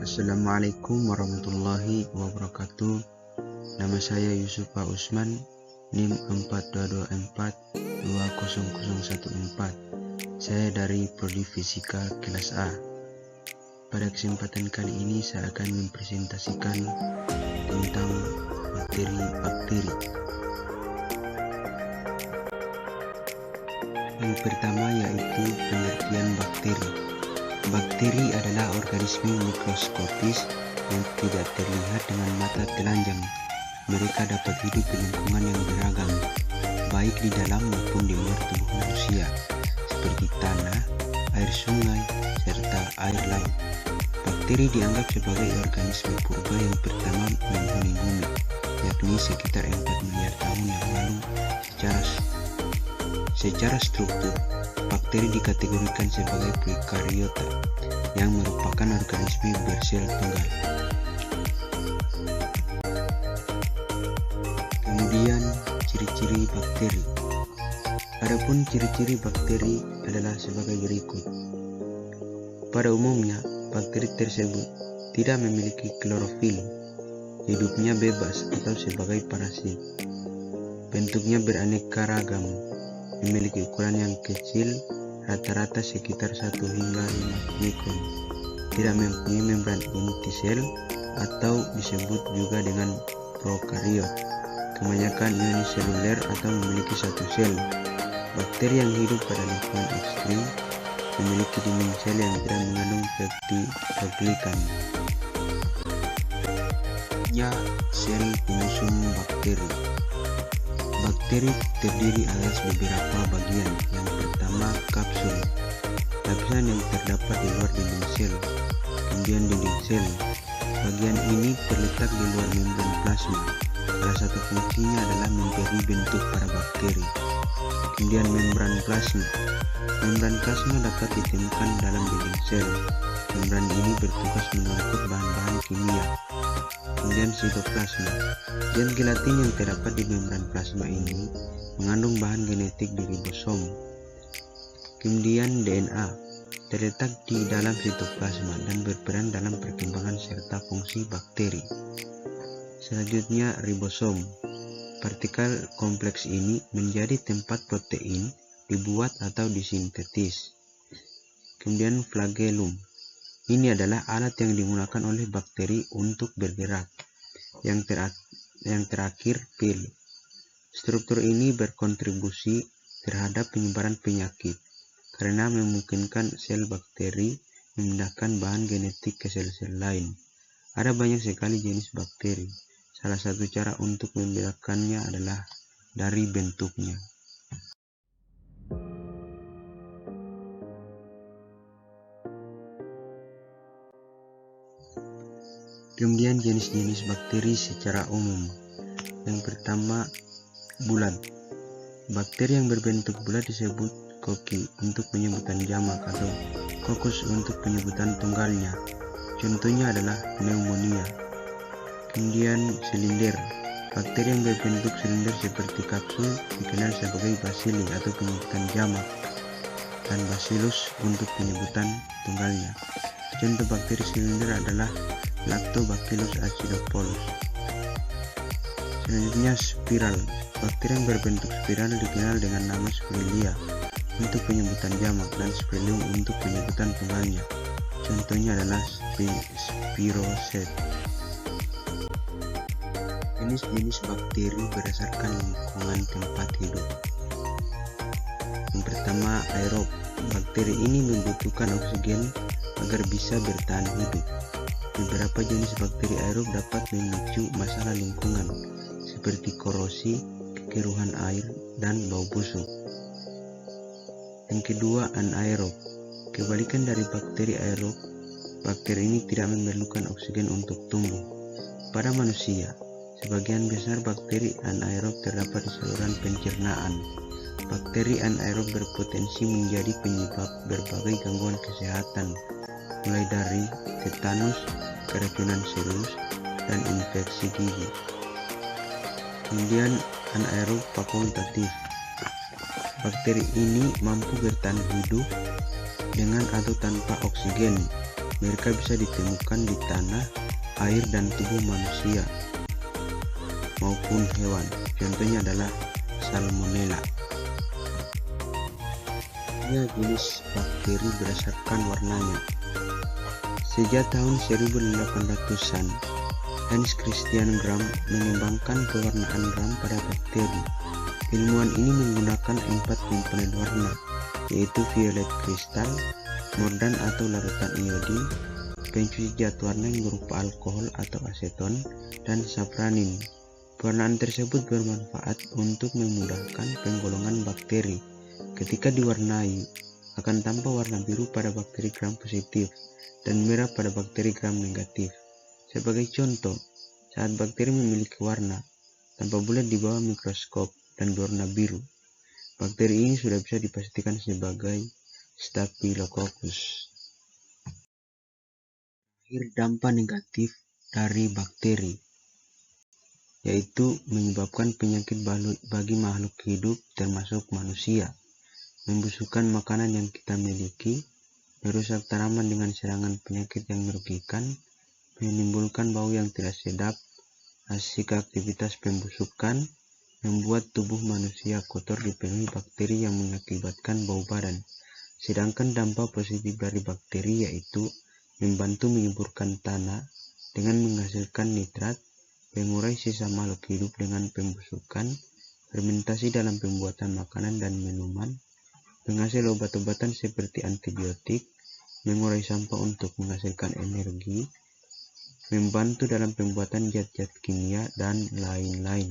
Assalamualaikum warahmatullahi wabarakatuh. Nama saya Yusuf Pak Usman, NIM 4224200014. Saya dari Prodi Fisika kelas A. Pada kesempatan kali ini saya akan mempresentasikan tentang bakteri-bakteri. Yang pertama yaitu pengertian bakteri. Bakteri adalah organisme mikroskopis yang tidak terlihat dengan mata telanjang. Mereka dapat hidup di lingkungan yang beragam, baik di dalam maupun di luar tubuh manusia, seperti tanah, air sungai, serta air laut. Bakteri dianggap sebagai organisme purba yang pertama menghuni bumi, yakni sekitar 4 miliar tahun yang lalu. Secara struktur, bakteri dikategorikan sebagai prokariota, yang merupakan organisme bersel tunggal. Kemudian, ciri-ciri bakteri. Adapun ciri-ciri bakteri adalah sebagai berikut. Pada umumnya, bakteri tersebut tidak memiliki klorofil, hidupnya bebas atau sebagai parasit. Bentuknya beraneka ragam, memiliki ukuran yang kecil, rata-rata sekitar 1 hingga 5 mikron. Tidak mempunyai membran inti sel atau disebut juga dengan prokariot. Kebanyakan uniseluler atau memiliki satu sel. Bakteri yang hidup pada lingkungan ekstrim memiliki dinding sel yang tidak mengandung peptidoglikan. Sel penyusun bakteri. Bakteri terdiri atas beberapa bagian. Yang pertama, kapsul, lapisan yang terdapat di luar dinding sel. Kemudian dinding sel, bagian ini terletak di luar membran plasma. Salah satu fungsinya adalah memberi bentuk para bakteri. Kemudian membran plasma. Membran plasma dapat ditemukan dalam dinding sel. Membran ini bertugas mengangkut bahan-bahan kimia. Kemudian sitoplasma. Gen gelatin yang terdapat di membran plasma ini mengandung bahan genetik di ribosom. Kemudian DNA terletak di dalam sitoplasma dan berperan dalam perkembangan serta fungsi bakteri. Selanjutnya, ribosom. Partikel kompleks ini menjadi tempat protein dibuat atau disintetis. Kemudian flagellum. Ini adalah alat yang digunakan oleh bakteri untuk bergerak. Yang terakhir, pil. Struktur ini berkontribusi terhadap penyebaran penyakit karena memungkinkan sel bakteri memindahkan bahan genetik ke sel-sel lain. Ada banyak sekali jenis bakteri. Salah satu cara untuk membedakannya adalah dari bentuknya. Kemudian jenis-jenis bakteri secara umum. Yang pertama, bulat. Bakteri yang berbentuk bulat disebut koki untuk penyebutan jamak atau kokus untuk penyebutan tunggalnya. Contohnya adalah pneumonia. Kemudian silinder. Bakteri yang berbentuk silinder seperti kapsul dikenal sebagai bacilli atau penyebutan jamak, dan bacillus untuk penyebutan tunggalnya. Contoh bakteri silinder adalah Lactobacillus acidophilus. Selanjutnya, spiral. Bakteri yang berbentuk spiral dikenal dengan nama Spirilia untuk penyebutan jamak dan Spirillum untuk penyebutan tunggalnya. Contohnya adalah Spiroset. Jenis-jenis bakteri berdasarkan lingkungan tempat hidup. Yang pertama, aerob. Bakteri ini membutuhkan oksigen agar bisa bertahan hidup. Beberapa jenis bakteri aerob dapat memicu masalah lingkungan seperti korosi, kekeruhan air, dan bau busuk. Yang kedua, anaerob. Kebalikan dari bakteri aerob, bakteri ini tidak memerlukan oksigen untuk tumbuh. Pada manusia, sebagian besar bakteri anaerob terdapat di saluran pencernaan. Bakteri anaerob berpotensi menjadi penyebab berbagai gangguan kesehatan, mulai dari tetanus, keracunan serius, dan infeksi gigi. Kemudian anaerob fakultatif. Bakteri ini mampu bertahan hidup dengan atau tanpa oksigen, Mereka bisa ditemukan di tanah, air, dan tubuh manusia maupun hewan. Contohnya adalah Salmonella. Tiga jenis bakteri berdasarkan warnanya. Sejak tahun 1800-an, Hans Christian Gram mengembangkan pewarnaan ram pada bakteri. Ilmuwan ini menggunakan 4 komponen warna, yaitu violet kristal, mordan atau larutan iodin, pencuci zat warna yang berupa alkohol atau aseton, dan sapranin. Pewarnaan tersebut bermanfaat untuk memudahkan penggolongan bakteri. Ketika diwarnai, akan tampak warna biru pada bakteri gram positif dan merah pada bakteri gram negatif. Sebagai contoh, saat bakteri memiliki warna tanpa bulat di bawah mikroskop dan berwarna biru, bakteri ini sudah bisa dipastikan sebagai Staphylococcus. Dampak negatif dari bakteri, yaitu menyebabkan penyakit bagi makhluk hidup termasuk manusia, membusukkan makanan yang kita miliki, merusak tanaman dengan serangan penyakit yang merugikan, menimbulkan bau yang tidak sedap, asik aktivitas pembusukan, membuat tubuh manusia kotor dipenuhi bakteri yang mengakibatkan bau badan. Sedangkan dampak positif dari bakteri yaitu membantu menyuburkan tanah dengan menghasilkan nitrat, mengurai sisa makhluk hidup dengan pembusukan, fermentasi dalam pembuatan makanan dan minuman, menghasil obat-obatan seperti antibiotik, mengurai sampah untuk menghasilkan energi, membantu dalam pembuatan zat-zat kimia, dan lain-lain.